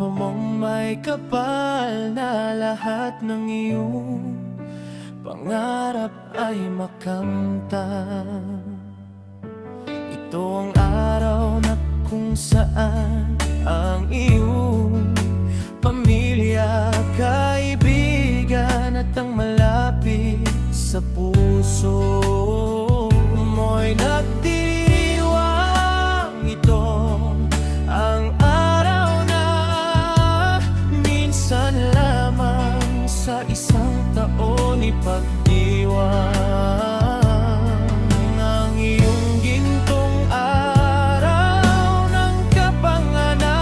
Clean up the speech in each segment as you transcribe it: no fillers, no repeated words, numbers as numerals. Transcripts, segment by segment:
Korpo mong may kapal na lahat ng iyong pangarap ay makamtan. Ito ang araw na kung saan ang iyong pamilya, kaibigan at ang malapit sa puso mo'y nagdiriwang. Ito ang araw na minsan lamang sa isang taon ipagdiwang. Ang iyong gintong araw ng kapanganakan.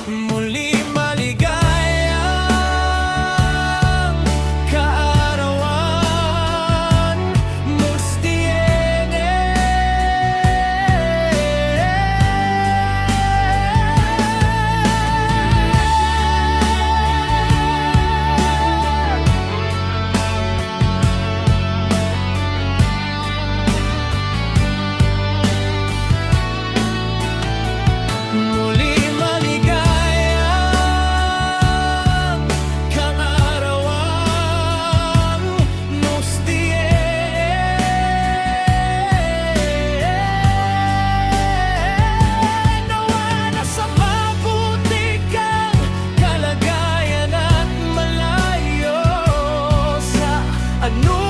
Muli maligayang kaarawan, Mustiene. Muli maligayang kaarawan, Mustiene. Nawa nasa mabuti kang kalagayan at malayo sa ano